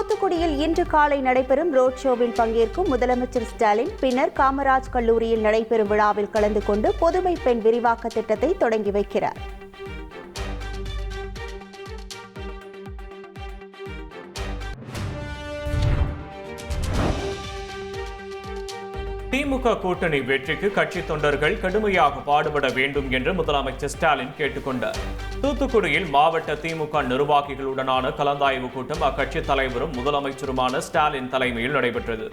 தூத்துக்குடியில் இன்று காலை நடைபெறும் ரோட் ஷோவில் பங்கேற்கும் முதலமைச்சர் ஸ்டாலின் பின்னர் காமராஜ் கல்லூரியில் நடைபெறும் விழாவில் கலந்து கொண்டு புதுமை பெண் விரிவாக்க திட்டத்தை தொடங்கி வைக்கிறார். திமுக கூட்டணி வெற்றிக்கு கட்சி தொண்டர்கள் கடுமையாக பாடுபட வேண்டும் என்று முதலமைச்சர் ஸ்டாலின் கேட்டுக்கொண்டார். தூத்துக்குடியில் மாவட்ட திமுக நிர்வாகிகளுடனான கலந்தாய்வு கூட்டம் அக்கட்சி தலைவரும் முதலமைச்சருமான ஸ்டாலின் தலைமையில் நடைபெற்றது.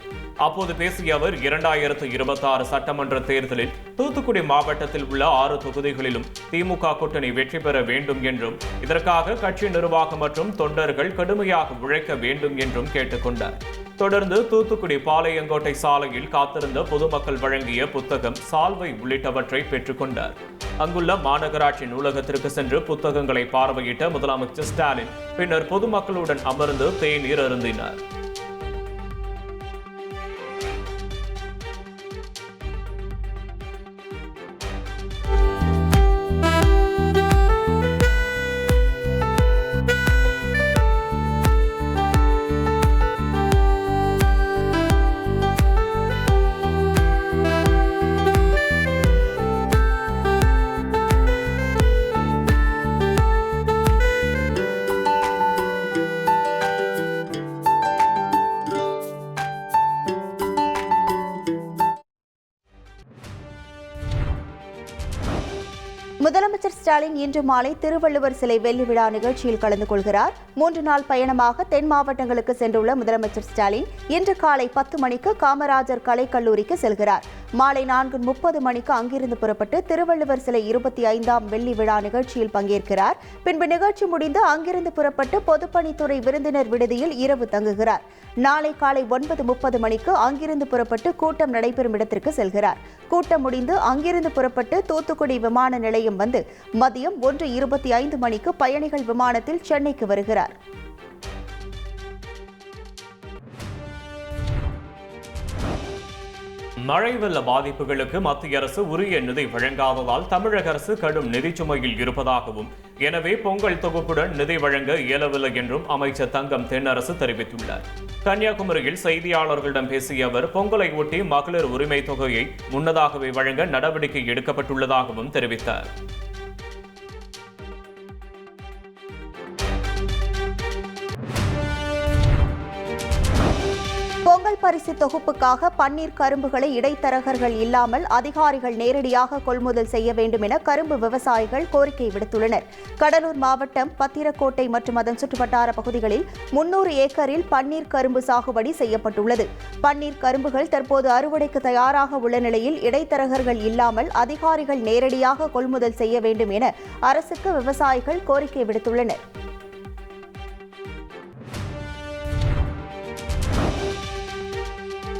அப்போது பேசிய அவர் 2026 சட்டமன்ற தேர்தலில் தூத்துக்குடி மாவட்டத்தில் உள்ள 6 தொகுதிகளிலும் திமுக கூட்டணி வெற்றி பெற வேண்டும் என்றும் இதற்காக கட்சி நிர்வாகம் மற்றும் தொண்டர்கள் கடுமையாக உழைக்க வேண்டும் என்றும் கேட்டுக்கொண்டார். தொடர்ந்து தூத்துக்குடி பாளையங்கோட்டை சாலையில் காத்திருந்த பொதுமக்கள் வழங்கிய புத்தகம், சால்வை உள்ளிட்டவற்றை பெற்றுக்கொண்டார். அங்குள்ள மாநகராட்சி நூலகத்திற்கு சென்று புத்தகங்களை பார்வையிட்ட முதலமைச்சர் ஸ்டாலின் பின்னர் பொதுமக்களுடன் அமர்ந்து தேநீர் அருந்தினார். முதலமைச்சர் ஸ்டாலின் இன்று மாலை திருவள்ளுவர் சிலை வெள்ளி விழா நிகழ்ச்சியில் கலந்து கொள்கிறார். 3 நாள் பயணமாக தென் மாவட்டங்களுக்கு சென்றுள்ள முதலமைச்சர் ஸ்டாலின் இன்று காலை 10 மணிக்கு காமராஜர் கலைக்கல்லூரிக்கு செல்கிறார். மாலை 4:30 மணிக்கு அங்கிருந்து புறப்பட்டு திருவள்ளுவர் சிலை 25ஆம் வெள்ளி விழா நிகழ்ச்சியில் பங்கேற்கிறார். பின்பு நிகழ்ச்சி முடிந்து அங்கிருந்து புறப்பட்டு பொதுப்பணித்துறை விருந்தினர் விடுதியில் இரவு தங்குகிறார். நாளை காலை 9:30 மணிக்கு அங்கிருந்து புறப்பட்டு கூட்டம் நடைபெறும் இடத்திற்கு செல்கிறார். கூட்டம் முடிந்து அங்கிருந்து புறப்பட்டு தூத்துக்குடி விமான நிலையம் வந்து மதியம் 1:25 மணிக்கு பயணிகள் விமானத்தில் சென்னைக்கு வருகிறார். மழை வெள்ள பாதிப்புகளுக்கு மத்திய அரசு உரிய நிதி வழங்காததால் தமிழக அரசு கடும் நிதி சுமையில் இருப்பதாகவும், எனவே பொங்கல் தொகுப்புடன் நிதி வழங்க இயலவில்லை என்றும் அமைச்சர் தங்கம் தென்னரசு தெரிவித்துள்ளார். கன்னியாகுமரியில் செய்தியாளர்களிடம் பேசிய அவர், பொங்கலை ஒட்டி மகளிர் உரிமை தொகையை முன்னதாகவே வழங்க நடவடிக்கை எடுக்கப்பட்டுள்ளதாகவும் தெரிவித்தார். பொங்கல் பரிசு தொகுப்புக்காக பன்னீர் கரும்புகளை இடைத்தரகர்கள் இல்லாமல் அதிகாரிகள் நேரடியாக கொள்முதல் செய்ய வேண்டும் என கரும்பு விவசாயிகள் கோரிக்கை விடுத்துள்ளனர். கடலூர் மாவட்டம் பத்திரக்கோட்டை மற்றும் அதன் சுற்றுவட்டார பகுதிகளில் 300 ஏக்கரில் பன்னீர் கரும்பு சாகுபடி செய்யப்பட்டுள்ளது. பன்னீர் கரும்புகள் தற்போது அறுவடைக்கு தயாராக உள்ள நிலையில் இடைத்தரகர்கள் இல்லாமல் அதிகாரிகள் நேரடியாக கொள்முதல் செய்ய வேண்டும் என அரசுக்கு விவசாயிகள் கோரிக்கை விடுத்துள்ளனர்.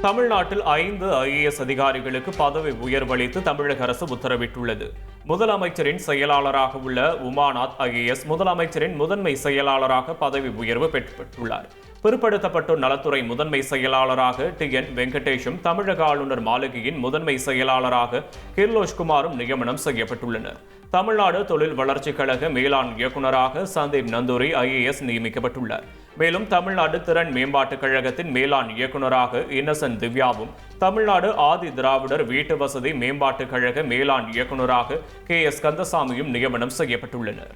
தமிழ்நாட்டில் 5 IAS அதிகாரிகளுக்கு பதவி உயர்வளித்து தமிழக அரசு உத்தரவிட்டுள்ளது. முதலமைச்சரின் செயலாளராக உள்ள உமாநாத் IAS முதலமைச்சரின் முதன்மை செயலாளராக பதவி உயர்வு பெற்றுள்ளார். பிற்படுத்தப்பட்டோர் நலத்துறை முதன்மை செயலாளராக TN வெங்கடேஷும், தமிழக ஆளுநர் மாளிகையின் முதன்மை செயலாளராக கிர்லோஷ்குமாரும் நியமனம் செய்யப்பட்டுள்ளனர். தமிழ்நாடு தொழில் வளர்ச்சிக் கழக மேலாண் இயக்குநராக சந்தீப் நந்தூரி IAS நியமிக்கப்பட்டுள்ளார். மேலும் தமிழ்நாடு திறன் மேம்பாட்டுக் கழகத்தின் மேலாண் இயக்குநராக இன்னசென்ட் திவ்யாவும், தமிழ்நாடு ஆதி திராவிடர் வீட்டு வசதி மேம்பாட்டுக் கழக மேலாண் இயக்குநராக KS கந்தசாமியும் நியமனம் செய்யப்பட்டுள்ளனர்.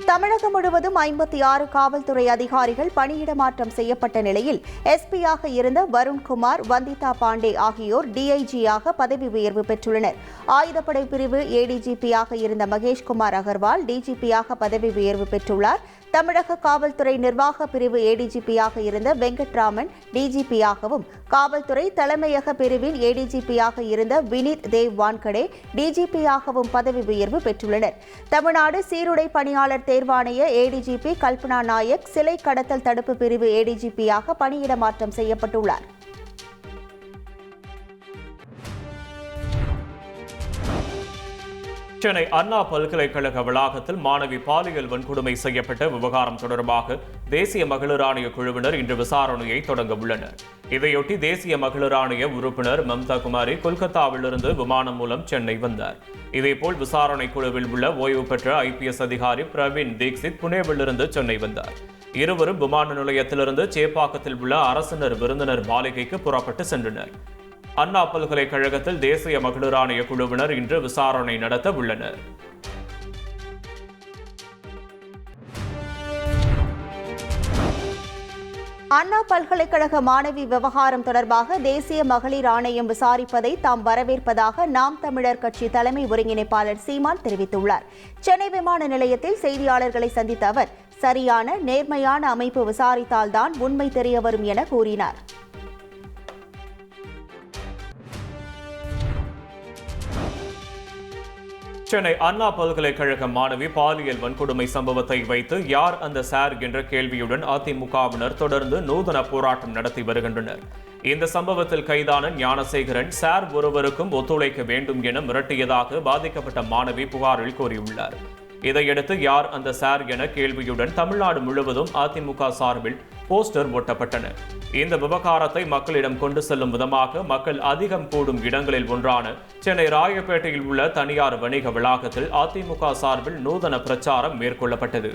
தமிழகம் முழுவதும் 56 காவல்துறை அதிகாரிகள் பணியிட மாற்றம் செய்யப்பட்ட நிலையில் SP-யாக இருந்த வருண்குமார், வந்திதா பாண்டே ஆகியோர் DIG-யாக பதவி உயர்வு பெற்றுள்ளனர். ஆயுதப்படை பிரிவு ADGP-யாக இருந்த மகேஷ்குமார் அகர்வால் DGP-யாக பதவி உயர்வு பெற்றுள்ளார். தமிழக காவல்துறை நிர்வாக பிரிவு ADGP-யாக இருந்த வெங்கட்ராமன் DGP-யாகவும், காவல்துறை தலைமையக பிரிவில் ADGP-யாக இருந்த வினித் தேவ் வான்கடே DGP-யாகவும் பதவி உயர்வு பெற்றுள்ளனர். தமிழ்நாடு சீருடை பணியாளர் தேர்வாணைய ADGP கல்பனா நாயக் சிலை கடத்தல் தடுப்பு பிரிவு ADGP-யாக பணியிட மாற்றம் செய்யப்பட்டுள்ளார். சென்னை அண்ணா பல்கலைக்கழக வளாகத்தில் மாணவி பாலியல் வன்கொடுமை செய்யப்பட்ட விவகாரம் தொடர்பாக தேசிய மகளிர் ஆணைய குழுவினர் இன்று விசாரணையை தொடங்க உள்ளனர். இதையொட்டி தேசிய மகளிர் ஆணைய உறுப்பினர் மம்தா குமாரி கொல்கத்தாவிலிருந்து விமானம் மூலம் சென்னை வந்தார். இதேபோல் விசாரணை குழுவில் உள்ள ஓய்வு பெற்ற IPS அதிகாரி பிரவீன் தீக்ஷித் புனேவிலிருந்து சென்னை வந்தார். இருவரும் விமான நிலையத்திலிருந்து சேப்பாக்கத்தில் உள்ள அரசினர் விருந்தினர் மாளிகைக்கு புறப்பட்டு சென்றனர். அண்ணா பல்கலைக்கழகத்தில் தேசிய மகளிர் ஆணைய குழுவினர் இன்று விசாரணை நடத்த உள்ளனர். அண்ணா பல்கலைக்கழக மாணவி விவகாரம் தொடர்பாக தேசிய மகளிர் ஆணையம் விசாரிப்பதை தாம் வரவேற்பதாக நாம் தமிழர் கட்சி தலைமை ஒருங்கிணைப்பாளர் சீமான் தெரிவித்துள்ளார். சென்னை விமான நிலையத்தில் செய்தியாளர்களை சந்தித்த அவர், சரியான நேர்மையான அமைப்பு விசாரித்தால்தான் உண்மை தெரியவரும் என கூறினார். சென்னை அண்ணா பல்கலைக்கழக மாணவி பாலியல் வன்கொடுமை சம்பவத்தை வைத்து யார் அந்த சார் என்ற கேள்வியுடன் அதிமுகவினர் தொடர்ந்து நூதன போராட்டம் நடத்தி வருகின்றனர். இந்த சம்பவத்தில் கைதான ஞானசேகரன் சார் ஒருவருக்கும் ஒத்துழைக்க வேண்டும் என மிரட்டியதாக பாதிக்கப்பட்ட மாணவி புகாரில் கூறியுள்ளார். இதையடுத்து யார் அந்த சார் என கேள்வியுடன் தமிழ்நாடு முழுவதும் அதிமுக சார்பில் போஸ்டர் ஒட்டப்பட்டன. இந்த விவகாரத்தை மக்களிடம் கொண்டு செல்லும் விதமாக மக்கள் அதிகம் கூடும் இடங்களில் ஒன்றான சென்னை ராயப்பேட்டையில் உள்ள தனியார் வணிக வளாகத்தில் அதிமுக சார்பில் நூதன பிரச்சாரம் மேற்கொள்ளப்பட்டது.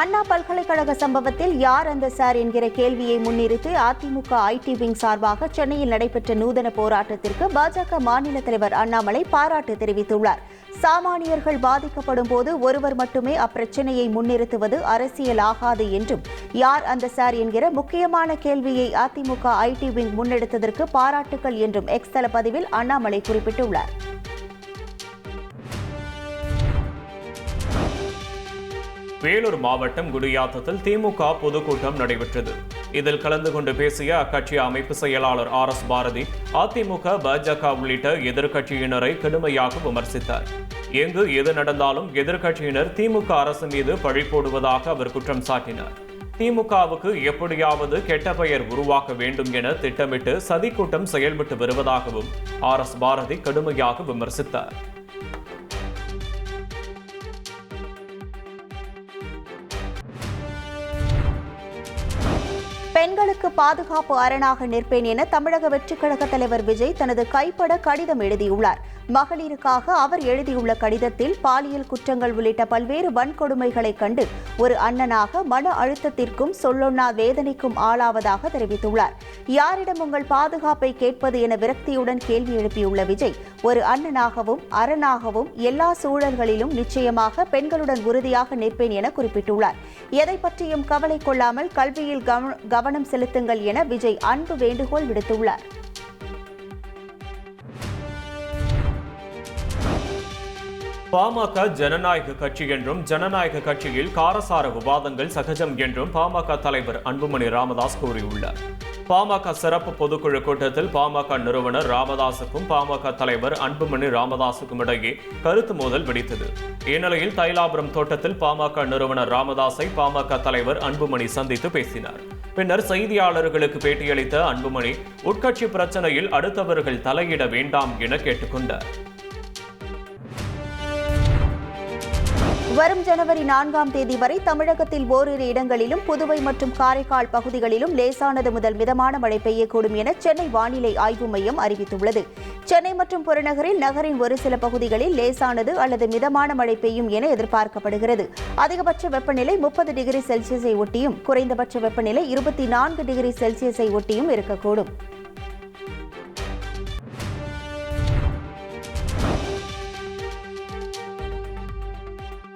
அண்ணா பல்கலைக்கழக சம்பவத்தில் யார் அந்த சார் என்கிற கேள்வியை முன்னிறுத்தி அதிமுக IT விங் சார்பாக சென்னையில் நடைபெற்ற நூதன போராட்டத்திற்கு பாஜக மாநில தலைவர் அண்ணாமலை பாராட்டு தெரிவித்துள்ளார். சாமானியர்கள் பாதிக்கப்படும் போது ஒருவர் மட்டுமே அப்பிரச்சனையை முன்னிறுத்துவது அரசியல் ஆகாது என்றும், யார் அந்த சார் என்கிற முக்கியமான கேள்வியை அதிமுக IT விங் முன்னெடுத்ததற்கு பாராட்டுகள் என்றும் எக்ஸ் தள பதிவில் அண்ணாமலை குறிப்பிட்டுள்ளார். வேலூர் மாவட்டம் குடியாத்தத்தில் திமுக பொதுக்கூட்டம் நடைபெற்றது. இதில் கலந்து கொண்டு பேசிய அக்கட்சி அமைப்பு செயலாளர் RS பாரதி அதிமுக, பாஜக உள்ளிட்ட எதிர்க்கட்சியினரை கடுமையாக விமர்சித்தார். எங்கு எது நடந்தாலும் எதிர்க்கட்சியினர் திமுக அரசு மீது பழி போடுவதாக அவர் குற்றம் சாட்டினார். திமுகவுக்கு எப்படியாவது கெட்ட பெயர் உருவாக்க வேண்டும் என திட்டமிட்டு சதிக்கூட்டம் செயல்பட்டு வருவதாகவும் RS பாரதி கடுமையாக விமர்சித்தார். பெண்களுக்கு பாதுகாப்பு அரணாக நிற்பேன் என தமிழக வெற்றிக் கழக தலைவர் விஜய் தனது கைப்பட கடிதம் எழுதியுள்ளார். மகளிருக்காக அவர் எழுதியுள்ள கடிதத்தில் பாலியல் குற்றங்கள் உள்ளிட்ட பல்வேறு வன்கொடுமைகளை கண்டு ஒரு அண்ணனாக மன அழுத்தத்திற்கும் சொல்லொன்னா வேதனைக்கும் ஆளாவதாக தெரிவித்துள்ளார். யாரிடம் உங்கள் பாதுகாப்பை கேட்பது என விரக்தியுடன் கேள்வி எழுப்பியுள்ள விஜய், ஒரு அண்ணனாகவும் அரணாகவும் எல்லா சூழல்களிலும் நிச்சயமாக பெண்களுடன் உறுதியாக நிற்பேன் என குறிப்பிட்டுள்ளார். எதை பற்றியும் கவலை கொள்ளாமல் கல்வியில் கவனம் செலுத்துங்கள் என விஜய் அன்பு வேண்டுகோள் விடுத்துள்ளார். பாமக ஜனநாயக கட்சி என்றும், ஜனநாயக கட்சியில் காரசார விவாதங்கள் சகஜம் என்றும் பாமக தலைவர் அன்புமணி ராமதாஸ் கூறியுள்ளார். பாமக சிறப்பு பொதுக்குழு கூட்டத்தில் பாமக நிறுவனர் ராமதாசுக்கும் பாமக தலைவர் அன்புமணி ராமதாசுக்கும் இடையே கருத்து மோதல் வெடித்தது. இந்நிலையில் தைலாபுரம் தோட்டத்தில் பாமக நிறுவனர் ராமதாஸை பாமக தலைவர் அன்புமணி சந்தித்து பேசினார். பின்னர் செய்தியாளர்களுக்கு பேட்டியளித்த அன்புமணி உட்கட்சி பிரச்சனையில் அடுத்தவர்கள் தலையிட வேண்டாம் என கேட்டுக்கொண்டார். வரும் ஜனவரி 4ஆம் தேதி வரை தமிழகத்தில் ஓரிரு இடங்களிலும் புதுவை மற்றும் காரைக்கால் பகுதிகளிலும் லேசானது முதல் மிதமான மழை பெய்யக்கூடும் என சென்னை வானிலை ஆய்வு மையம் அறிவித்துள்ளது. சென்னை மற்றும் புறநகரில் நகரின் ஒரு சில பகுதிகளில் லேசானது அல்லது மிதமான மழை பெய்யும் என எதிர்பார்க்கப்படுகிறது. அதிகபட்ச வெப்பநிலை 30 டிகிரி செல்சியஸை ஒட்டியும் குறைந்தபட்ச வெப்பநிலை 24 டிகிரி செல்சியஸை ஒட்டியும் இருக்கக்கூடும்.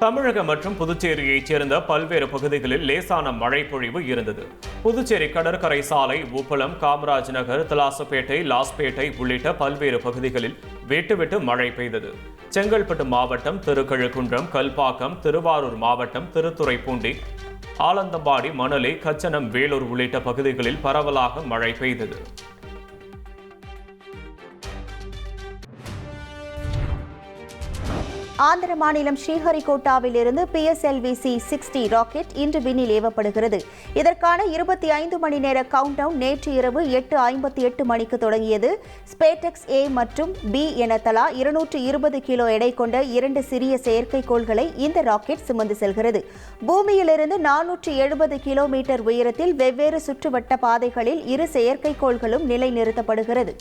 தமிழகம் மற்றும் புதுச்சேரியைச் சேர்ந்த பல்வேறு பகுதிகளில் லேசான மழை பொழிவு இருந்தது. புதுச்சேரி கடற்கரை சாலை, உப்பளம், காமராஜ் நகர், திலாசுப்பேட்டை, லாஸ்பேட்டை உள்ளிட்ட பல்வேறு பகுதிகளில் விட்டு மழை பெய்தது. செங்கல்பட்டு மாவட்டம் திருக்கழுக்குன்றம், கல்பாக்கம், திருவாரூர் மாவட்டம் திருத்துறைப்பூண்டி, ஆலந்தம்பாடி, மணலி, கச்சனம், வேலூர் உள்ளிட்ட பகுதிகளில் பரவலாக மழை பெய்தது. ஆந்திர மாநிலம் ஸ்ரீஹரிகோட்டாவில் இருந்து PSLV-C-60 ராக்கெட் இன்று விண்ணில் ஏவப்படுகிறது. இதற்கான 25 மணி நேர கவுண்ட் டவுன் நேற்று இரவு 8:58 மணிக்கு தொடங்கியது. ஸ்பேடெக்ஸ் A மற்றும் B என தலா 220 கிலோ எடை கொண்ட 2 சிறிய செயற்கைக்கோள்களை இந்த ராக்கெட் சுமந்து செல்கிறது. பூமியிலிருந்து 470 கிலோமீட்டர் உயரத்தில் வெவ்வேறு சுற்றுவட்ட பாதைகளில் 2 செயற்கைக்கோள்களும் நிலைநிறுத்தப்படுகிறது.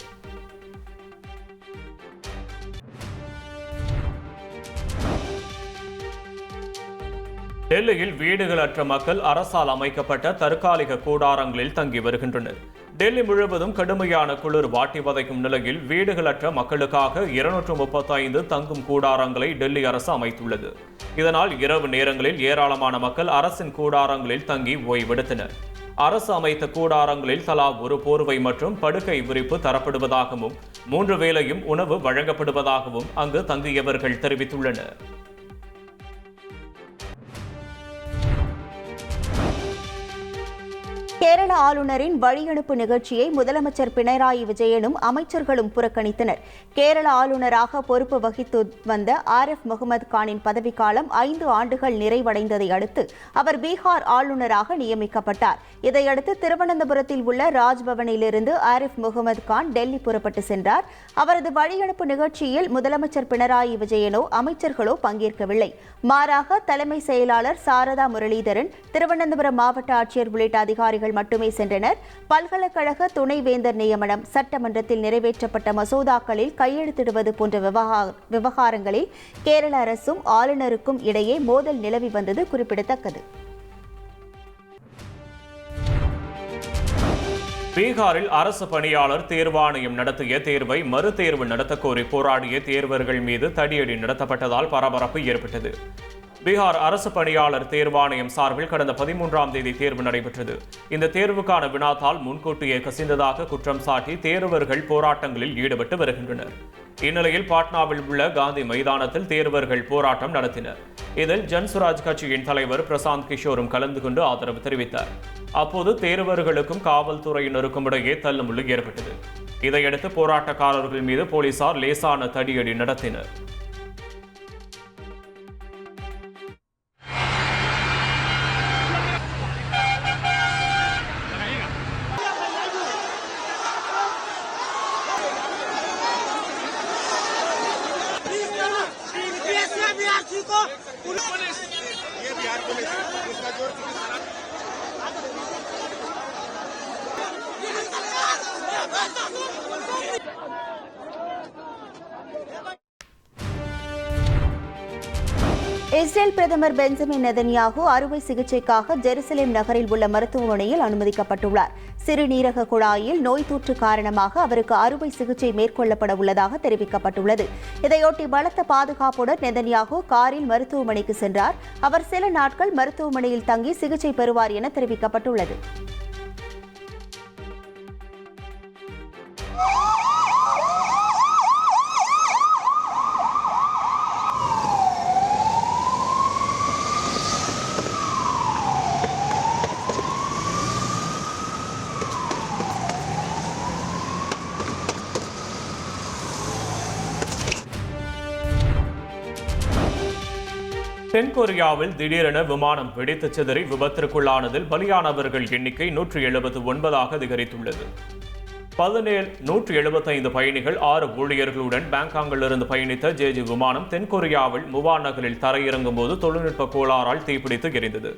டெல்லியில் வீடுகளற்ற மக்கள் அரசால் அமைக்கப்பட்ட தற்காலிக கூடாரங்களில் தங்கி வருகின்றனர். டெல்லி முழுவதும் கடுமையான குளிர் வாட்டி வதைக்கும் நிலையில் வீடுகளற்ற மக்களுக்காக 235 தங்கும் கூடாரங்களை டெல்லி அரசு அமைத்துள்ளது. இதனால் இரவு நேரங்களில் ஏராளமான மக்கள் அரசின் கூடாரங்களில் தங்கி ஓய்வெடுத்தனர். அரசு அமைத்த கூடாரங்களில் தலா ஒரு போர்வை மற்றும் படுக்கை விரிப்பு தரப்படுவதாகவும் 3 வேளையும் உணவு வழங்கப்படுவதாகவும் அங்கு தங்கியவர்கள் தெரிவித்துள்ளனர். கேரள ஆளுநரின் வழியனுப்பு நிகழ்ச்சியை முதலமைச்சர் பினராயி விஜயனும் அமைச்சர்களும் புறக்கணித்தனர். கேரள ஆளுநராக பொறுப்பு வகித்து வந்த RF முகமது கானின் பதவிக்காலம் 5 ஆண்டுகள் நிறைவடைந்ததை அடுத்து அவர் பீகார் ஆளுநராக நியமிக்கப்பட்டார். இதையடுத்து திருவனந்தபுரத்தில் உள்ள ராஜ்பவனிலிருந்து RF முகமது கான் டெல்லி புறப்பட்டு சென்றார். அவரது வழியனுப்பு நிகழ்ச்சியில் முதலமைச்சர் பினராயி விஜயனோ அமைச்சர்களோ பங்கேற்கவில்லை. மாறாக தலைமை செயலாளர் சாரதா முரளிதரன், திருவனந்தபுரம் மாவட்ட ஆட்சியர் உள்ளிட்ட அதிகாரிகள் மட்டுமே சென்றனர். பல்கலைக்கழக துணைவேந்தர் நியமனம், சட்டமன்றத்தில் நிறைவேற்றப்பட்ட மசோதாக்களில் கையெழுத்திடுவது போன்ற விவகாரங்களில் கேரள அரசும் ஆளுநருக்கும் இடையே மோதல் நிலவி வந்தது குறிப்பிடத்தக்கது. பீகாரில் அரசு பணியாளர் தேர்வாணையம் நடத்திய தேர்வை மறுதேர்வு நடத்தக்கோரி போராடிய தேர்வர்கள் மீது தடியடி நடத்தப்பட்டதால் பரபரப்பு ஏற்பட்டது. பீகார் அரசு பணியாளர் தேர்வாணையம் சார்பில் கடந்த 13ஆம் தேதி தேர்வு நடைபெற்றது. இந்த தேர்வுக்கான வினாத்தால் முன்கூட்டியே கசிந்ததாக குற்றம் சாட்டி தேர்வர்கள் போராட்டங்களில் ஈடுபட்டு வருகின்றனர். இந்நிலையில் பாட்னாவில் உள்ள காந்தி மைதானத்தில் தேர்வர்கள் போராட்டம் நடத்தினர். இதில் ஜன்சுராஜ் கட்சியின் தலைவர் பிரசாந்த் கிஷோரும் கலந்து கொண்டு ஆதரவு தெரிவித்தார். அப்போது தேர்வர்களுக்கும் காவல்துறையினருக்கும் இடையே தள்ளுமுள்ளு ஏற்பட்டது. இதையடுத்து போராட்டக்காரர்கள் மீது போலீசார் லேசான தடியடி நடத்தினர். இஸ்ரேல் பிரதமர் பெஞ்சமின் நெதன்யாகு அறுவை சிகிச்சைக்காக ஜெருசலேம் நகரில் உள்ள மருத்துவமனையில் அனுமதிக்கப்பட்டுள்ளார். சிறுநீரக குழாயில் நோய் தொற்று காரணமாக அவருக்கு அறுவை சிகிச்சை மேற்கொள்ளப்பட உள்ளதாக தெரிவிக்கப்பட்டுள்ளது. இதையொட்டி பலத்த பாதுகாப்புடன் நெதன்யாகு காரில் மருத்துவமனைக்கு சென்றார். அவர் சில நாட்கள் மருத்துவமனையில் தங்கி சிகிச்சை பெறுவார் என தெரிவிக்கப்பட்டுள்ளது. தென்கொரியாவில் திடீரென விமானம் வெடித்து சிதறி விபத்திற்குள்ளானதில் பலியானவர்கள் எண்ணிக்கை 179 அதிகரித்துள்ளது. 175 பயணிகள் 6 ஊழியர்களுடன் பாங்காங்கிலிருந்து பயணித்த ஜேஜி விமானம் தென்கொரியாவில் முவான் நகரில் தரையிறங்கும் போது தொழில்நுட்ப கோளாறால் தீப்பிடித்து எரிந்தது.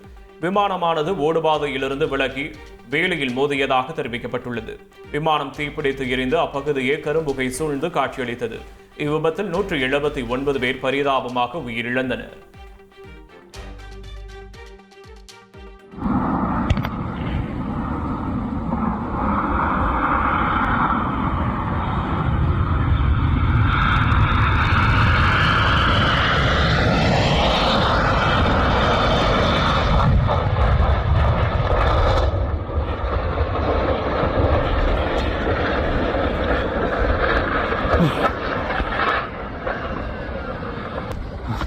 விமானமானது ஓடுபாதையிலிருந்து விலகி வேலியில் மோதியதாக தெரிவிக்கப்பட்டுள்ளது. விமானம் தீப்பிடித்து எரிந்து அப்பகுதியே கரும்புகை சூழ்ந்து காட்சியளித்தது. இவ்விபத்தில் 179 பேர் பரிதாபமாக உயிரிழந்தனர்.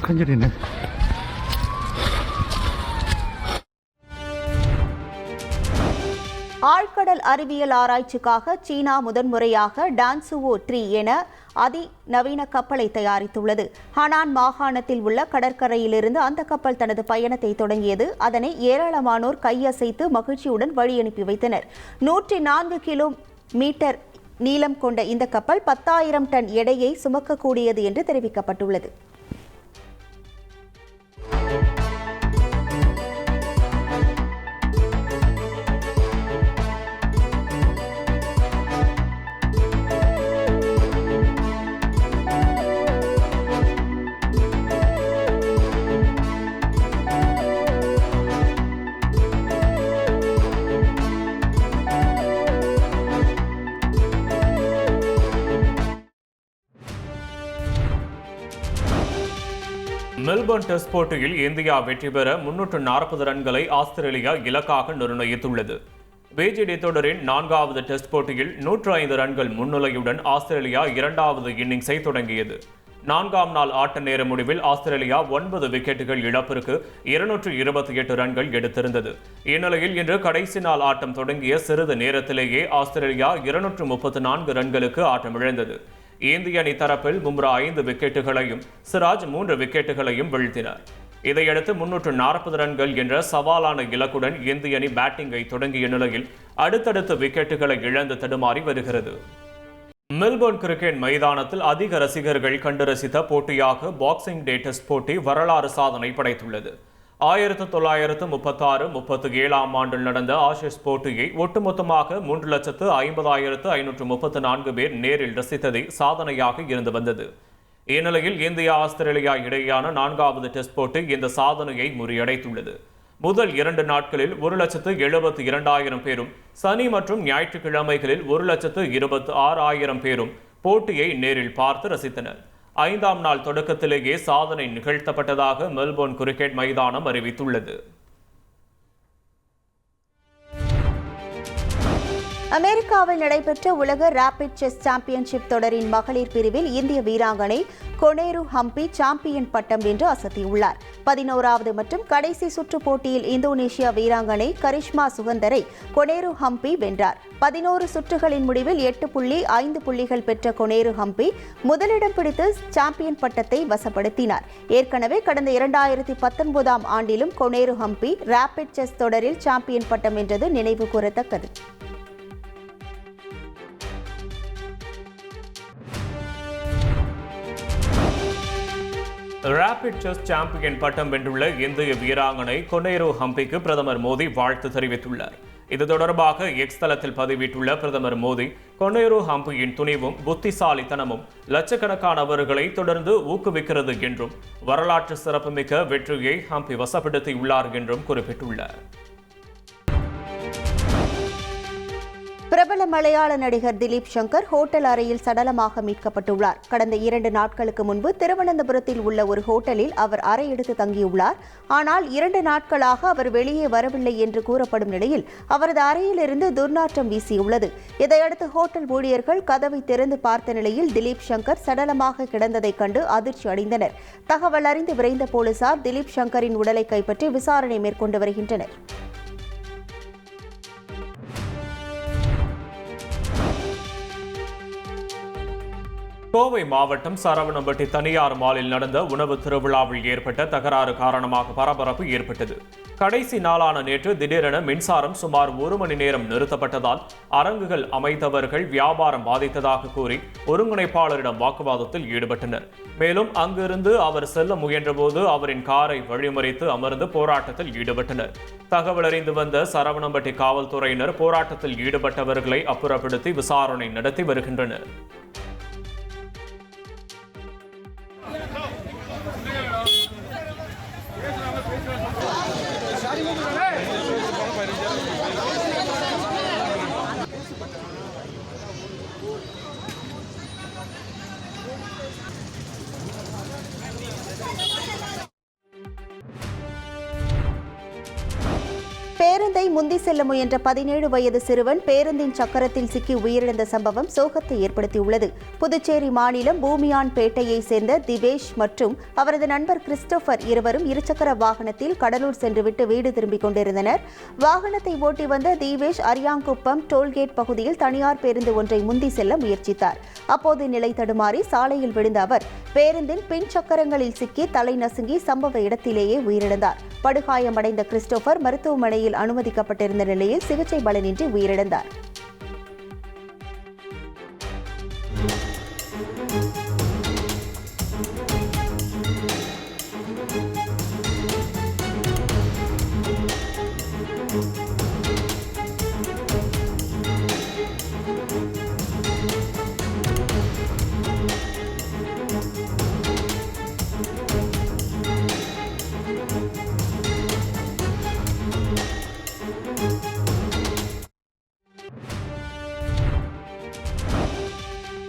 큰일이네. ஆழ்கடல் அறிவியல் ஆராய்ச்சிக்காக சீனா முதன்முறையாக டான்சுவோ 3 என அதிநவீன கப்பலை தயாரித்துள்ளது. ஹனான் மாகாணத்தில் உள்ள கடற்கரையிலிருந்து அந்த கப்பல் தனது பயணத்தை தொடங்கியது. அதனை ஏராளமானோர் கையசைத்து மகிழ்ச்சியுடன் வழியனுப்பி வைத்தனர். 104 கிலோமீட்டர் நீளம் கொண்ட இந்த கப்பல் 10,000 டன் எடையை சுமக்கக்கூடியது என்று தெரிவிக்கப்பட்டுள்ளது. மெல்பர்ன் டெஸ்ட் போட்டியில் இந்தியா வெற்றி பெற 340 ரன்களை ஆஸ்திரேலியா இலக்காக நிர்ணயித்துள்ளது. பிஜிடி தொடரின் 4வது டெஸ்ட் போட்டியில் 105 ரன்கள் முன்னிலையுடன் ஆஸ்திரேலியா 2வது இன்னிங்ஸை தொடங்கியது. 4ஆம் நாள் ஆட்ட நேர முடிவில் ஆஸ்திரேலியா 9 விக்கெட்டுகள் இழப்பிற்கு 228 ரன்கள் எடுத்திருந்தது. இந்நிலையில் இன்று கடைசி நாள் ஆட்டம் தொடங்கிய சிறிது நேரத்திலேயே ஆஸ்திரேலியா 234 ரன்களுக்கு ஆட்டமிழந்தது. இந்திய அணி தரப்பில் பும்ரா 5 விக்கெட்டுகளையும் சிராஜ் 3 விக்கெட்டுகளையும் வீழ்த்தினார். இதையடுத்து 340 ரன்கள் என்ற சவாலான இலக்குடன் இந்திய அணி பேட்டிங்கை தொடங்கிய நிலையில் அடுத்தடுத்த விக்கெட்டுகளை இழந்து தடுமாறி வருகிறது. மெல்பர்ன் கிரிக்கெட் மைதானத்தில் அதிக ரசிகர்கள் கண்டு ரசித்த போட்டியாக பாக்ஸிங் டே டெஸ்ட் போட்டி வரலாறு சாதனை படைத்துள்ளது. 1936-37ஆம் ஆண்டில் நடந்த ஆஷஸ் போட்டியை ஒட்டுமொத்தமாக 3,50,534 பேர் நேரில் ரசித்ததே சாதனையாக இருந்து வந்தது. இந்நிலையில் இந்தியா ஆஸ்திரேலியா இடையேயான 4வது டெஸ்ட் போட்டி இந்த சாதனையை முறியடைத்துள்ளது. முதல் 2 நாட்களில் 1,72,000 பேரும் சனி மற்றும் ஞாயிற்றுக்கிழமைகளில் 1,26,000 பேரும் போட்டியை நேரில் பார்த்து ரசித்தனர். 5ஆம் நாள் தொடக்கத்திலேயே சாதனை நிகழ்த்தப்பட்டதாக மெல்போர்ன் கிரிக்கெட் மைதானம் அறிவித்துள்ளது. அமெரிக்காவில் நடைபெற்ற உலக ரேபிட் செஸ் சாம்பியன்ஷிப் தொடரின் மகளிர் பிரிவில் இந்திய வீராங்கனை கொனேரு ஹம்பி சாம்பியன் பட்டம் வென்று அசத்தியுள்ளார். 11வது மற்றும் கடைசி சுற்று போட்டியில் இந்தோனேஷியா வீராங்கனை கரிஷ்மா சுகந்தரை கொனேரு ஹம்பி வென்றார். 11 சுற்றுகளின் முடிவில் 8.5 புள்ளிகள் பெற்ற கொனேரு ஹம்பி முதலிடம் பிடித்து சாம்பியன் பட்டத்தை வசப்படுத்தினார். ஏற்கனவே கடந்த 2019ஆம் ஆண்டிலும் கொனேரு ஹம்பி ரேபிட் செஸ் தொடரில் சாம்பியன் பட்டம் வென்றது நினைவு கூறத்தக்கது. ரேபிட் செஸ் சாம்பியன் பட்டம் வென்றுள்ள இந்திய வீராங்கனை கொனேரு ஹம்பிக்கு பிரதமர் மோடி வாழ்த்து தெரிவித்துள்ளார். இது தொடர்பாக எக்ஸ் தளத்தில் பதிவிட்டுள்ள பிரதமர் மோடி, கொனேரு ஹம்பியின் துணிவும் புத்திசாலித்தனமும் லட்சக்கணக்கானவர்களை தொடர்ந்து ஊக்குவிக்கிறது என்றும் வரலாற்று சிறப்புமிக்க வெற்றியை ஹம்பி வசப்படுத்தியுள்ளார் என்றும் குறிப்பிட்டுள்ளார். பிரபல மலையாள நடிகர் திலீப் சங்கர் ஹோட்டல் அறையில் சடலமாக மீட்கப்பட்டுள்ளார். கடந்த 2 நாட்களுக்கு முன்பு திருவனந்தபுரத்தில் உள்ள ஒரு ஹோட்டலில் அவர் அறை எடுத்து தங்கியுள்ளார். ஆனால் 2 நாட்களாக அவர் வெளியே வரவில்லை என்று கூறப்படும் நிலையில் அவரது அறையிலிருந்து துர்நாற்றம் வீசியுள்ளது. இதையடுத்து ஹோட்டல் ஊழியர்கள் கதவை திறந்து பார்த்த நிலையில் திலீப் சங்கர் சடலமாக கிடந்ததைக் கண்டு அதிர்ச்சி அடைந்தனர். தகவல் அறிந்து விரைந்த போலீசார் திலீப் சங்கரின் உடலை கைப்பற்றி விசாரணை மேற்கொண்டு வருகின்றனர். கோவை மாவட்டம் சரவணம்பட்டி தனியார் மாலில் நடந்த உணவு திருவிழாவில் ஏற்பட்ட தகராறு காரணமாக பரபரப்பு ஏற்பட்டது. கடைசி நாளான நேற்று திடீரென மின்சாரம் சுமார் 1 மணி நேரம் நிறுத்தப்பட்டதால் அரங்குகள் அமைத்தவர்கள் வியாபாரம் பாதித்ததாக கூறி ஒருங்கிணைப்பாளரிடம் வாக்குவாதத்தில் ஈடுபட்டனர். மேலும் அங்கிருந்து அவர் செல்ல முயன்றபோது அவரின் காரை வழிமறித்து அமர்ந்து போராட்டத்தில் ஈடுபட்டனர். தகவல் அறிந்து வந்த சரவணம்பட்டி காவல்துறையினர் போராட்டத்தில் ஈடுபட்டவர்களை அப்புறப்படுத்தி விசாரணை நடத்தி வருகின்றனர். பேருந்தை முந்தி செல்ல முயன்ற 17 வயது சிறுவன் பேருந்தின் சக்கரத்தில் சிக்கி உயிரிழந்த சம்பவம் சோகத்தை ஏற்படுத்தியுள்ளது. புதுச்சேரி மாநிலம் பூமியான்பேட்டையை சேர்ந்த திவேஷ் மற்றும் அவரது நண்பர் கிறிஸ்டோபர் இருவரும் இருசக்கர வாகனத்தில் கடலூர் சென்றுவிட்டு வீடு திரும்பிக் கொண்டிருந்தனர். வாகனத்தை ஓட்டி வந்த திவேஷ் அரியாங்குப்பம் டோல்கேட் பகுதியில் தனியார் பேருந்து ஒன்றை முந்தி செல்ல முயற்சித்தார். அப்போது நிலை தடுமாறி சாலையில் விழுந்த அவர் பேருந்தின் பின் சக்கரங்களில் சிக்கி தலை நசுங்கி சம்பவ இடத்திலேயே உயிரிழந்தார். படுகாயமடைந்த கிறிஸ்டோபர் மருத்துவமனையில் அனுமதிக்கப்பட்டிருந்த நிலையில் சிகிச்சை பலனின்றி உயிரிழந்தார்.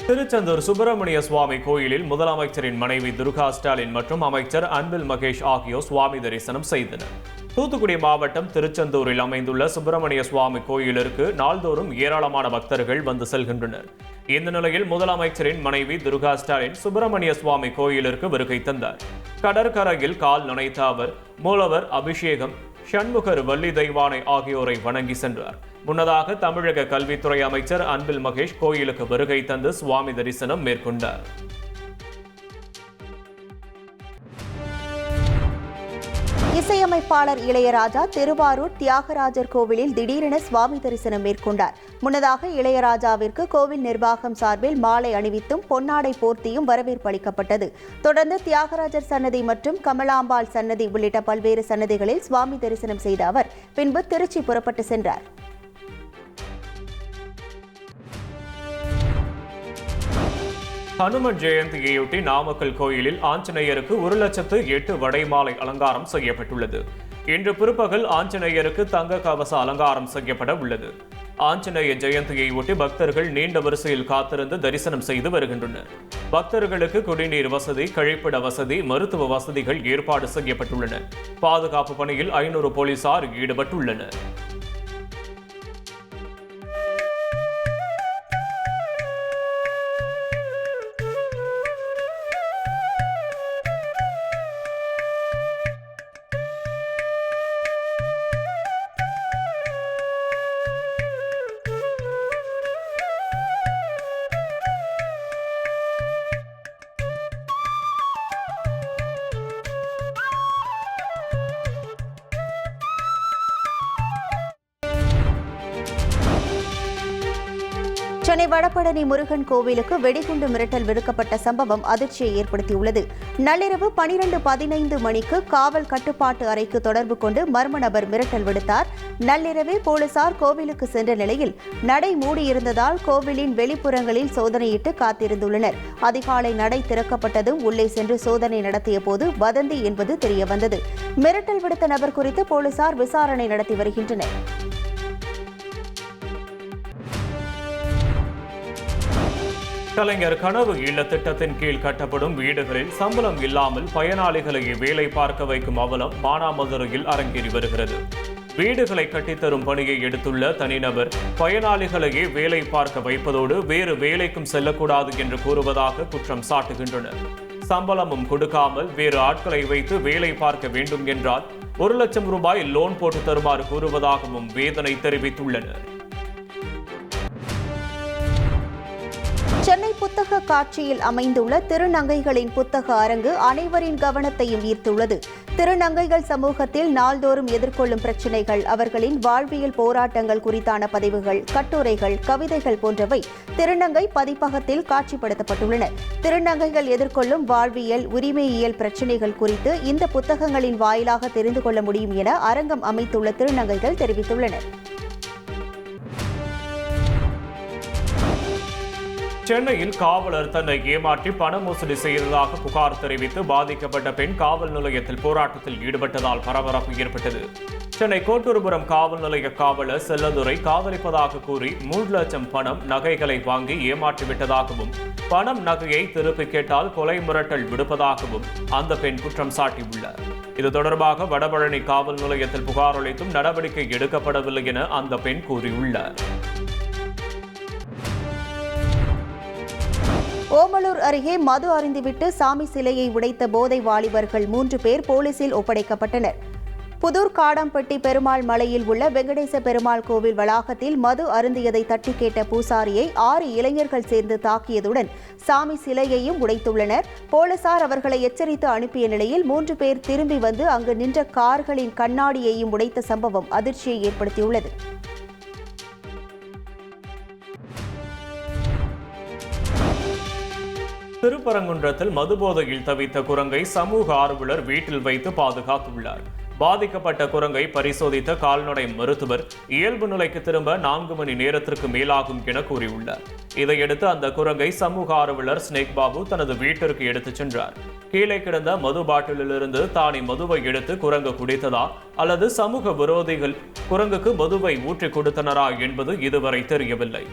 திருச்செந்தூர் சுப்பிரமணிய சுவாமி கோயிலில் முதலமைச்சரின் மனைவி துர்கா ஸ்டாலின் மற்றும் அமைச்சர் அன்பில் மகேஷ் ஆகியோர் சுவாமி தரிசனம் செய்தனர். தூத்துக்குடி மாவட்டம் திருச்செந்தூரில் அமைந்துள்ள சுப்பிரமணிய சுவாமி கோயிலிற்கு நாள்தோறும் ஏராளமான பக்தர்கள் வந்து செல்கின்றனர். இந்த நிலையில் முதலமைச்சரின் மனைவி துர்கா ஸ்டாலின் சுப்பிரமணிய சுவாமி கோயிலிற்கு வருகை தந்தார். கடற்கரையில் கால் நனைத்த அவர் மூலவர் அபிஷேகம், ஷண்முகர், வள்ளி தெய்வானை ஆகியோரை வணங்கி சென்றார். முன்னதாக தமிழக கல்வித்துறை அமைச்சர் அன்பில் மகேஷ் கோயிலுக்கு வருகை தந்து சுவாமி தரிசனம் மேற்கொண்டார். இசையமைப்பாளர் இளையராஜா திருவாரூர் தியாகராஜர் கோவிலில் திடீரென சுவாமி தரிசனம் மேற்கொண்டார். முன்னதாக இளையராஜாவிற்கு கோவில் நிர்வாகம் சார்பில் மாலை அணிவித்தும் பொன்னாடை போர்த்தியும் வரவேற்பு அளிக்கப்பட்டது. தொடர்ந்து தியாகராஜர் சன்னதி மற்றும் கமலாம்பாள் சன்னதி உள்ளிட்ட பல்வேறு சன்னதிகளில் சுவாமி தரிசனம் செய்த அவர் பின்பு திருச்சி புறப்பட்டு சென்றார். ஹனுமன் ஜெயந்தியையொட்டி நாமக்கல் கோயிலில் ஆஞ்சநேயருக்கு 1,08,000 வடைமாலை அலங்காரம் செய்யப்பட்டுள்ளது. இன்று பிற்பகல் ஆஞ்சநேயருக்கு தங்க கவச அலங்காரம் செய்யப்பட உள்ளது. ஆஞ்சநேய ஜெயந்தியை ஒட்டி பக்தர்கள் நீண்ட வரிசையில் காத்திருந்து தரிசனம் செய்து வருகின்றனர். பக்தர்களுக்கு குடிநீர் வசதி, கழிப்பிட வசதி, மருத்துவ வசதிகள் ஏற்பாடு செய்யப்பட்டுள்ளன. பாதுகாப்பு பணியில் 500 போலீசார் ஈடுபட்டுள்ளனர். சென்னை வடபழனி முருகன் கோவிலுக்கு வெடிகுண்டு மிரட்டல் விடுக்கப்பட்ட சம்பவம் அதிர்ச்சியை ஏற்படுத்தியுள்ளது. நள்ளிரவு 12:15 மணிக்கு காவல் கட்டுப்பாட்டு அறைக்கு தொடர்பு கொண்டு மர்ம நபர் மிரட்டல் விடுத்தார். நள்ளிரவே போலீசார் கோவிலுக்கு சென்ற நிலையில் நடை மூடியிருந்ததால் கோவிலின் வெளிப்புறங்களில் சோதனையிட்டு காத்திருந்துள்ளனர். அதிகாலை நடை திறக்கப்பட்டதும் உள்ளே சென்று சோதனை நடத்திய போது வதந்தி என்பது தெரியவந்தது. மிரட்டல் விடுத்த நபர் குறித்து போலீசார் விசாரணை நடத்தி வருகின்றனர். கலைஞர் கனவு இல்ல திட்டத்தின் கீழ் கட்டப்படும் வீடுகளில் சம்பளம் இல்லாமல் பயனாளிகளை வேலை பார்க்க வைக்கும் அவலம் மானாமதுரையில் அரங்கேறி வருகிறது. வீடுகளை கட்டித்தரும் பணியை எடுத்துள்ள தனிநபர் பயனாளிகளையே வேலை பார்க்க வைப்பதோடு வேறு வேலைக்கும் செல்லக்கூடாது என்று கூறுவதாக குற்றம் சாட்டுகின்றனர். சம்பளமும் கொடுக்காமல் வேறு ஆட்களை வைத்து வேலை பார்க்க வேண்டும் என்றால் 1 லட்சம் ரூபாய் லோன் போட்டு தருமாறு கூறுவதாகவும் வேதனை தெரிவித்துள்ளனர். சென்னை புத்தக காட்சியில் அமைந்துள்ள திருநங்கைகளின் புத்தக அரங்கு அனைவரின் கவனத்தையும் ஈர்த்துள்ளது. திருநங்கைகள் சமூகத்தில் நாள்தோறும் எதிர்கொள்ளும் பிரச்சினைகள், அவர்களின் வாழ்வியல் போராட்டங்கள் குறித்தான பதிவுகள், கட்டுரைகள், கவிதைகள் போன்றவை திருநங்கை பதிப்பகத்தில் காட்சிப்படுத்தப்பட்டுள்ளன. திருநங்கைகள் எதிர்கொள்ளும் வாழ்வியல், உரிமையியல் பிரச்சினைகள் குறித்து இந்த புத்தகங்களின் வாயிலாக தெரிந்து கொள்ள முடியும் என அரங்கம் அமைத்துள்ள திருநங்கைகள் தெரிவித்துள்ளனர். சென்னையில் காவலர் தன்னை ஏமாற்றி பண மோசடி செய்ததாக புகார் தெரிவித்து பாதிக்கப்பட்ட பெண் காவல் நிலையத்தில் போராட்டத்தில் ஈடுபட்டதால் பரபரப்பு ஏற்பட்டது. சென்னை கோட்டூர்புரம் காவல் நிலைய காவலர் செல்லதுரை காதலிப்பதாக கூறி 3 லட்சம் பணம், நகைகளை வாங்கி ஏமாற்றிவிட்டதாகவும், பணம் நகையை திருப்பி கேட்டால் கொலை மிரட்டல் விடுப்பதாகவும் அந்த பெண் குற்றம் சாட்டியுள்ளார். இது தொடர்பாக வடபழனி காவல் நிலையத்தில் புகார் அளித்தும் நடவடிக்கை எடுக்கப்படவில்லை என அந்த பெண் கூறியுள்ளார். ஓமலூர் அருகே மது அருந்திவிட்டு சாமி சிலையை உடைத்த போதை வாலிபர்கள் 3 பேர் போலீசில் ஒப்படைக்கப்பட்டனர். புதூர் காடம்பட்டி பெருமாள் மலையில் உள்ள வெங்கடேச பெருமாள் கோவில் வளாகத்தில் மது அருந்தியதை தட்டி கேட்ட பூசாரியை 6 இளைஞர்கள் சேர்ந்து தாக்கியதுடன் சாமி சிலையையும் உடைத்துள்ளனர். போலீசார் அவர்களை எச்சரித்து அனுப்பிய நிலையில் 3 பேர் திரும்பி வந்து அங்கு நின்ற கார்களின் கண்ணாடியையும் உடைத்த சம்பவம் அதிர்ச்சியை ஏற்படுத்தியுள்ளது. திருப்பரங்குன்றத்தில் மதுபோதையில் தவித்த குரங்கை சமூக ஆர்வலர் வீட்டில் வைத்து பாதுகாத்துள்ளார். பாதிக்கப்பட்ட குரங்கை பரிசோதித்த கால்நடை மருத்துவர் இயல்பு நிலைக்கு திரும்ப 4 மணி நேரத்திற்கு மேலாகும் என கூறியுள்ளார். இதையடுத்து அந்த குரங்கை சமூக ஆர்வலர் ஸ்னேக் பாபு தனது வீட்டிற்கு எடுத்துச் சென்றார். கீழே கிடந்த மது பாட்டிலிருந்து தானே மதுவை எடுத்து குரங்கு குடித்ததா அல்லது சமூக விரோதிகள் குரங்குக்கு மதுவை ஊற்றி கொடுத்தனரா என்பது இதுவரை தெரியவில்லை.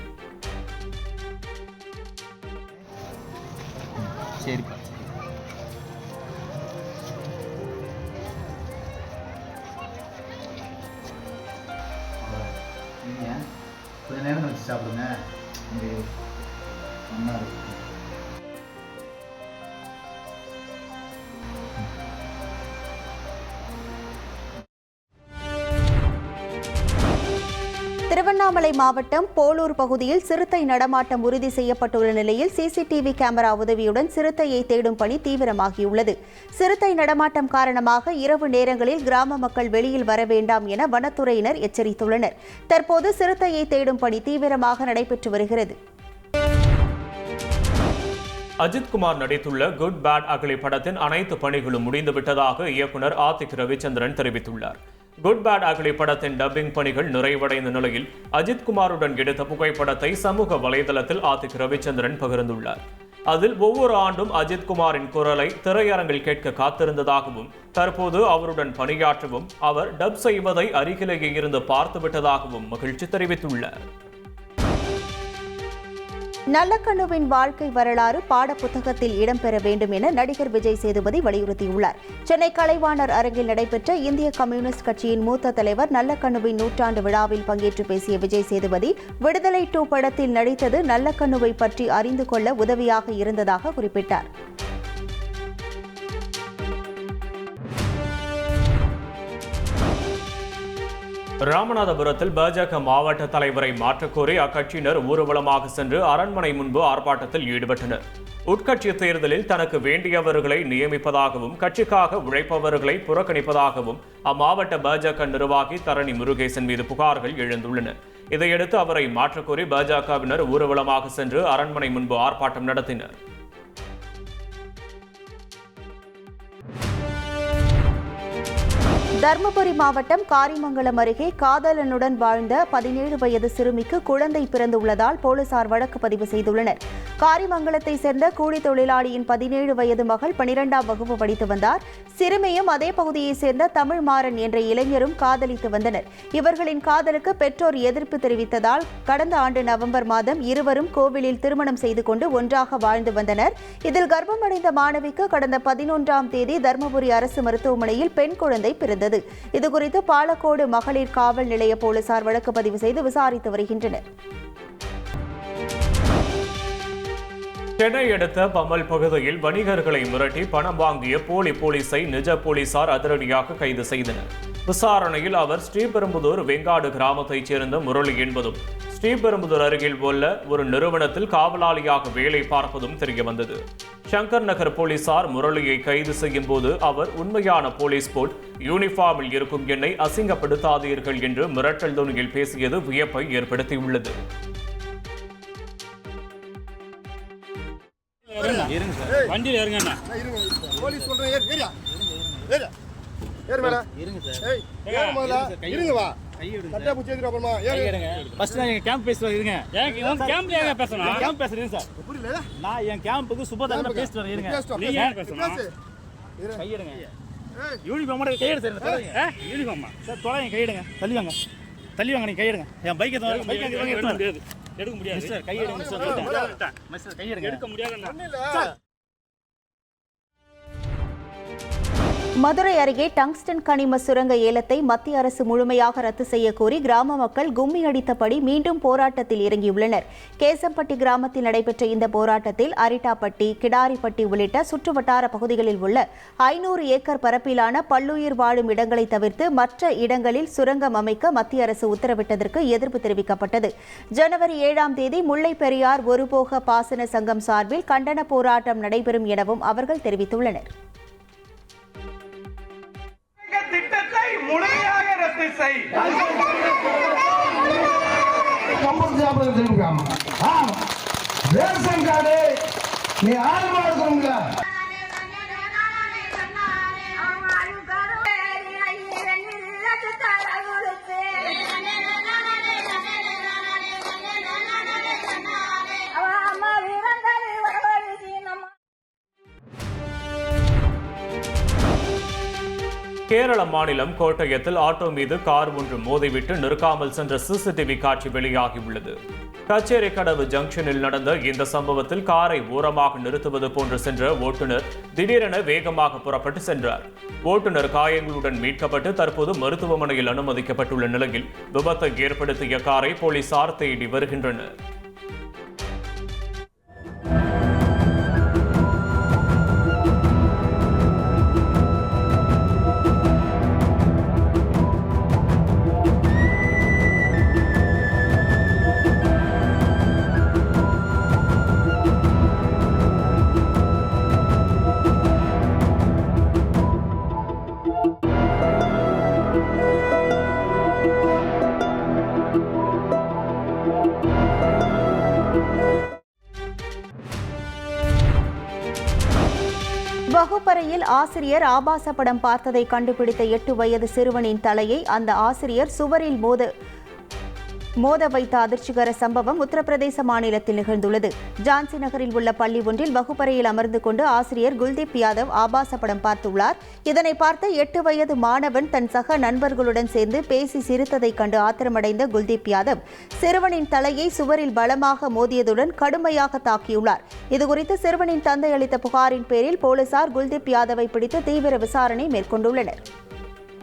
சரிப்பா. நீங்கள் கொஞ்சம் நேரம் கழிச்சு சாப்பிடுங்க. இங்கே நல்லா இருக்கும். திருவண்ணாமலை மாவட்டம் போலூர் பகுதியில் சிறுத்தை நடமாட்டம் உறுதி செய்யப்பட்டுள்ள நிலையில் சிசிடிவி கேமரா உதவியுடன் சிறுத்தையை தேடும் பணி தீவிரமாகியுள்ளது. சிறுத்தை நடமாட்டம் காரணமாக இரவு நேரங்களில் கிராம மக்கள் வெளியில் வர வேண்டாம் என வனத்துறையினர் எச்சரித்துள்ளனர். தற்போது சிறுத்தையை தேடும் பணி தீவிரமாக நடைபெற்று வருகிறது. அஜித் குமார் நடித்துள்ள குட் பேட் அகலி படத்தின் அனைத்து பணிகளும் முடிந்துவிட்டதாக இயக்குனர் ஆதிக் ரவிச்சந்திரன் தெரிவித்துள்ளார். குட் பேட் அகலி படத்தின் டப்பிங் பணிகள் நிறைவடைந்த நிலையில் அஜித் குமாருடன் எடுத்த புகைப்படத்தை சமூக வலைதளத்தில் ஆதிக் ரவிச்சந்திரன் பகிர்ந்துள்ளார். அதில் ஒவ்வொரு ஆண்டும் அஜித் குமாரின் குரலை திரையரங்கில் கேட்க காத்திருந்ததாகவும், தற்போது அவருடன் பணியாற்றவும் அவர் டப் செய்வதை அருகிலேயே இருந்து பார்த்துவிட்டதாகவும் மகிழ்ச்சி தெரிவித்துள்ளார். நல்லக்கண்ணுவின் வாழ்க்கை வரலாறு பாடப்புத்தகத்தில் இடம்பெற வேண்டும் என நடிகர் விஜய் சேதுபதி வலியுறுத்தியுள்ளார். சென்னை கலைவாணர் அரங்கில் நடைபெற்ற இந்திய கம்யூனிஸ்ட் கட்சியின் மூத்த தலைவர் நல்லக்கண்ணுவின் 100ஆண்டு விழாவில் பங்கேற்று பேசிய விஜய் சேதுபதி, விடுதலை 2 படத்தில் நடித்தது நல்லக்கண்ணுவை பற்றி அறிந்து கொள்ள உதவியாக இருந்ததாக குறிப்பிட்டார். ராமநாதபுரத்தில் பாஜக மாவட்ட தலைவரை மாற்றக்கோரி அக்கட்சியினர் ஊர்வலமாக சென்று அரண்மனை முன்பு ஆர்ப்பாட்டத்தில் ஈடுபட்டனர். உட்கட்சி தேர்தலில் தனக்கு வேண்டியவர்களை நியமிப்பதாகவும் கட்சிக்காக உழைப்பவர்களை புறக்கணிப்பதாகவும் அம்மாவட்ட பாஜக நிர்வாகி தரணி முருகேசன் மீது புகார்கள் எழுந்துள்ளன. இதையடுத்து அவரை மாற்றக்கோரி பாஜகவினர் ஊர்வலமாக சென்று அரண்மனை முன்பு ஆர்ப்பாட்டம் நடத்தினர். தருமபுரி மாவட்டம் காரிமங்கலம் அருகே காதலனுடன் வாழ்ந்த 17 வயது சிறுமிக்கு குழந்தை பிறந்துள்ளதால் போலீசார் வழக்கு பதிவு செய்துள்ளனர். காரிமங்கலத்தை சேர்ந்த கூலி தொழிலாளியின் 17 வயது மகள் 12ஆம் வகுப்பு படித்து வந்தார். சிறுமியும் அதே பகுதியைச் சேர்ந்த தமிழ் மாறன் என்ற இளைஞரும் காதலித்து வந்தனர். இவர்களின் காதலுக்கு பெற்றோர் எதிர்ப்பு தெரிவித்ததால் கடந்த ஆண்டு நவம்பர் மாதம் இருவரும் கோவிலில் திருமணம் செய்து கொண்டு ஒன்றாக வாழ்ந்து வந்தனர். இதில் கர்ப்பமடைந்த மாணவிக்கு கடந்த 11ஆம் தேதி தருமபுரி அரசு மருத்துவமனையில் பெண் குழந்தை பிறந்தது. இதுகுறித்து பாலக்கோடு மகளிர் காவல் நிலைய போலீசார் வழக்கு பதிவு செய்து விசாரித்து வருகின்றனர். சென்னை அடுத்த பம்மல் பகுதியில் வணிகர்களை மிரட்டி பணம் வாங்கிய போலி போலீஸை நிஜ போலீசார் அதிரடியாக கைது செய்தனர். விசாரணையில் அவர் ஸ்ரீபெரும்புதூர் வெங்காடு கிராமத்தைச் சேர்ந்த முரளி என்பதும், ஸ்ரீபெரும்புதூர் அருகில் உள்ள ஒரு நிறுவனத்தில் காவலாளியாக வேலை பார்ப்பதும் தெரியவந்தது. சங்கர் நகர் போலீசார் முரளியை கைது செய்யும் போது அவர் உண்மையான போலீஸ் போல் யூனிஃபார்மில் இருக்கும் என்னை அசிங்கப்படுத்தாதீர்கள் என்று மிரட்டல் தொனியில் பேசியது வியப்பை ஏற்படுத்தியுள்ளது. மதுரை அருகே டங்ஸ்டன் கனிம சுரங்க ஏலத்தை மத்திய அரசு முழுமையாக ரத்து செய்ய கோரி கிராம மக்கள் கும்மி அடித்தபடி மீண்டும் போராட்டத்தில் இறங்கியுள்ளனர். கேசம்பட்டி கிராமத்தில் நடைபெற்ற இந்த போராட்டத்தில் அரிட்டாப்பட்டி, கிடாரிப்பட்டி உள்ளிட்ட சுற்றுவட்டார பகுதிகளில் உள்ள 500 ஏக்கர் பரப்பிலான பல்லுயிர் வாழும் இடங்களை தவிர்த்து மற்ற இடங்களில் சுரங்கம் அமைக்க மத்திய அரசு உத்தரவிட்டதற்கு எதிர்ப்பு தெரிவிக்கப்பட்டது. ஜனவரி 7ஆம் தேதி முல்லை பெரியார் ஒருபோக பாசன சங்கம் சார்பில் கண்டன போராட்டம் நடைபெறும் எனவும் அவர்கள் தெரிவித்துள்ளனர். திட்டத்தை முழுமையாக ரத்து செய். ரேஷன் கார்டு நீ ஆர்வம் இருக்கணுங்க. கேரள மாநிலம் கோட்டயத்தில் ஆட்டோ மீது கார் ஒன்று மோதிவிட்டு நிற்காமல் சென்ற சிசிடிவி காட்சி வெளியாகியுள்ளது. கச்சேரி கடவு ஜங்ஷனில் நடந்த இந்த சம்பவத்தில் காரை ஓரமாக நிறுத்துவது போன்று சென்ற ஓட்டுநர் திடீரென வேகமாக புறப்பட்டு சென்றார். ஓட்டுநர் காயங்களுடன் மீட்கப்பட்டு தற்போது மருத்துவமனையில் அனுமதிக்கப்பட்டுள்ள நிலையில் விபத்தை ஏற்படுத்திய காரை போலீசார் தேடி வருகின்றனர். வகுப்பறையில் ஆசிரியர் ஆபாச படம் பார்த்ததை கண்டுபிடித்த 8 வயது சிறுவனின் தலையை அந்த ஆசிரியர் சுவரில் மோத வைத்த அதிர்ச்சிகர சம்பவம் உத்தரப்பிரதேச மாநிலத்தில் நிகழ்ந்துள்ளது. ஜான்சி நகரில் உள்ள பள்ளி ஒன்றில் வகுப்பறையில் அமர்ந்து கொண்டு ஆசிரியர் குல்தீப் யாதவ் ஆபாச படம் பார்த்துள்ளார். இதனை பார்த்த 8 வயது மாணவன் தன் சக நண்பர்களுடன் சேர்ந்து பேசி சிரித்ததை கண்டு ஆத்திரமடைந்த குல்தீப் யாதவ் சிறுவனின் தலையை சுவரில் பலமாக மோதியதுடன் கடுமையாக தாக்கியுள்ளார். இதுகுறித்து சிறுவனின் தந்தை அளித்த புகாரின் பேரில் போலீசார் குல்தீப் யாதவை பிடித்து தீவிர விசாரணை மேற்கொண்டுள்ளனர்.